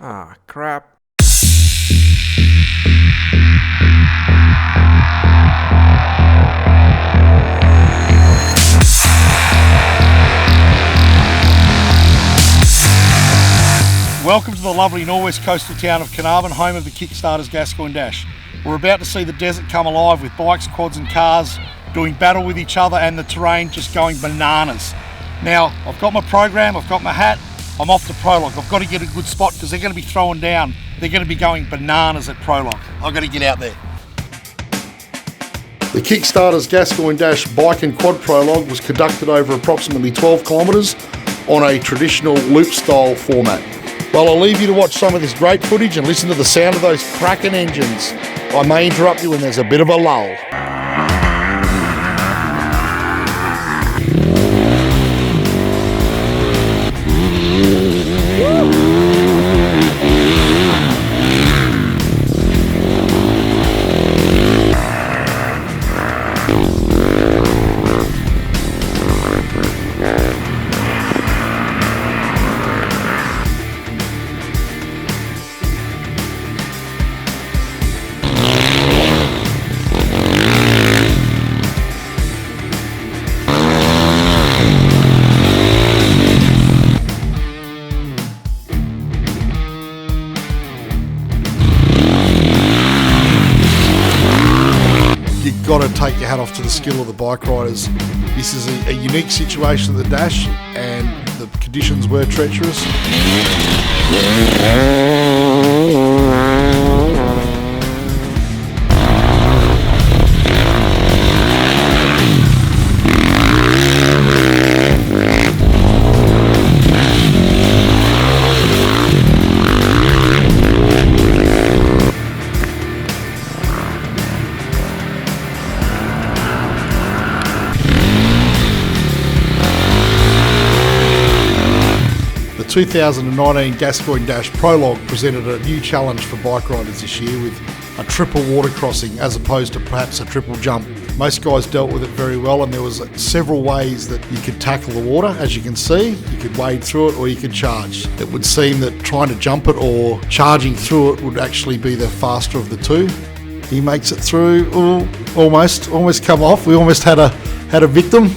Ah, crap. Welcome to the lovely northwest coastal town of Carnarvon, home of the Kickstartes Gascoyne Dash. We're about to see the desert come alive with bikes, quads and cars doing battle with each other and the terrain just going bananas. Now, I've got my program, I've got my hat, I'm off to Prologue. I've got to get a good spot because they're going to be throwing down. They're going to be going bananas at Prologue. I've got to get out there. The Kickstartes Gascoyne Dash bike and quad prologue was conducted over approximately 12 kilometres on a traditional loop style format. Well, I'll leave you to watch some of this great footage and listen to the sound of those cracking engines. I may interrupt you when there's a bit of a lull. You've got to take your hat off to the skill of the bike riders. This is a unique situation of the Dash, and the conditions were treacherous. The 2019 Gascoyne Dash Prologue presented a new challenge for bike riders this year with a triple water crossing as opposed to perhaps a triple jump. Most guys dealt with it very well, and there was several ways that you could tackle the water. As you can see, you could wade through it or you could charge. It would seem that trying to jump it or charging through it would actually be the faster of the two. He makes it through. Ooh, almost come off. We almost had a victim.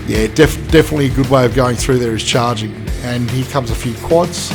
Yeah, definitely a good way of going through there is charging. And here comes a few quads.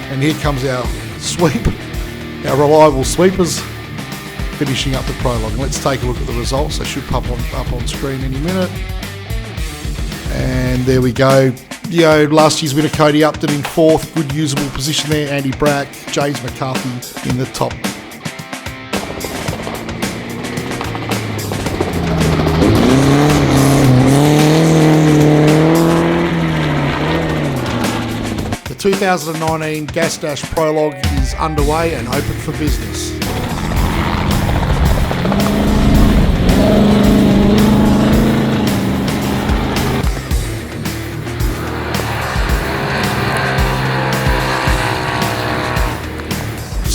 And here comes our sweep, our reliable sweepers, finishing up the prologue. And let's take a look at the results. They should pop up on screen any minute. And there we go. You know, last year's winner Cody Upton in fourth, good usable position there. Andy Brack, James McCarthy in the top. The 2019 Gas Dash Prologue is underway and open for business.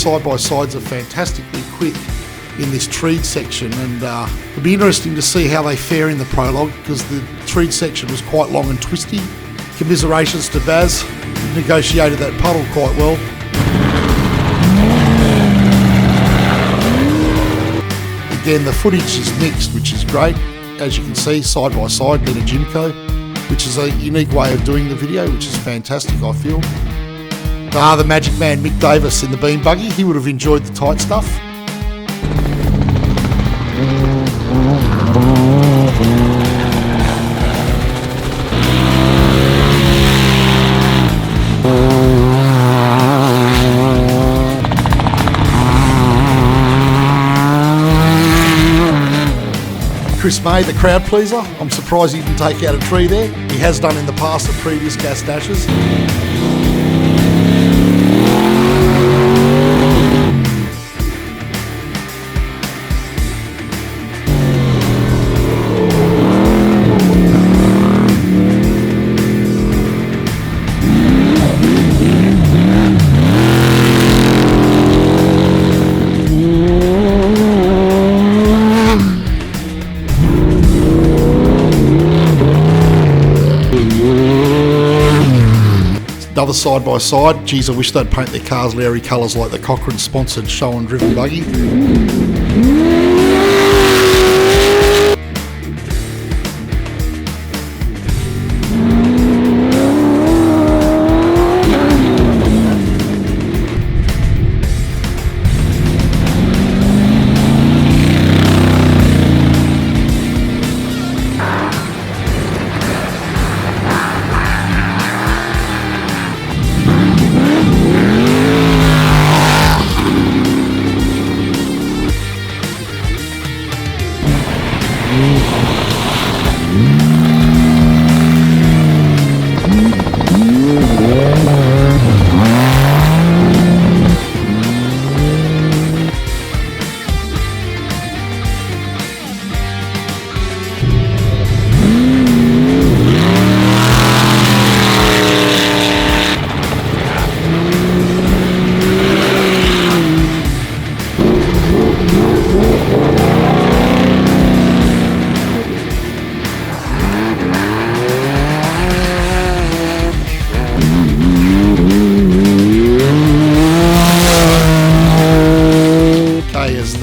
Side-by-sides are fantastically quick in this treed section, and it'll be interesting to see how they fare in the prologue because the treed section was quite long and twisty. Commiserations to Baz, negotiated that puddle quite well. Again, the footage is mixed, which is great. As you can see, side by side, then a Jimco, which is a unique way of doing the video, which is fantastic, I feel. The magic man Mick Davis in the bean buggy. He would have enjoyed the tight stuff. Chris May, the crowd pleaser. I'm surprised he didn't take out a tree there. He has done in the past at previous gas dashes. Another side by side. Geez, I wish they'd paint their cars Larry colours like the Cochrane sponsored show and driven buggy.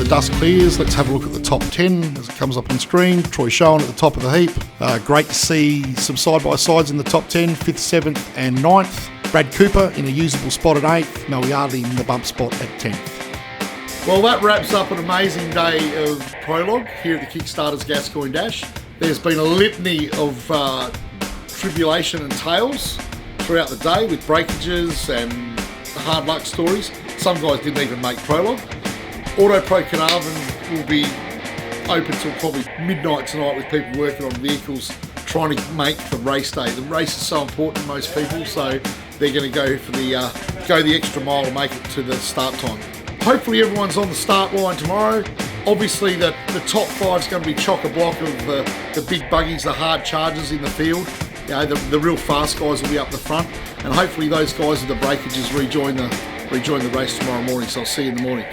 Dust clears, let's have a look at the top 10 as it comes up on screen. Troy Schoen at the top of the heap. Great to see some side-by-sides in the top 10, 5th, 7th and 9th. Brad Cooper in a usable spot at 8th. Mel Yardley in the bump spot at 10th. Well, that wraps up an amazing day of Prologue here at the Kickstarters Gascoyne Dash. There's been a litany of tribulation and tales throughout the day with breakages and hard luck stories. Some guys didn't even make Prologue. Auto Pro Carnarvon will be open till probably midnight tonight with people working on vehicles trying to make the race day. The race is so important to most people, so they're going to go for the extra mile to make it to the start time. Hopefully everyone's on the start line tomorrow. Obviously the top 5 is going to be chock-a-block of the big buggies, the hard chargers in the field. You know, the real fast guys will be up the front, and hopefully those guys with the breakages rejoin the race tomorrow morning. So I'll see you in the morning.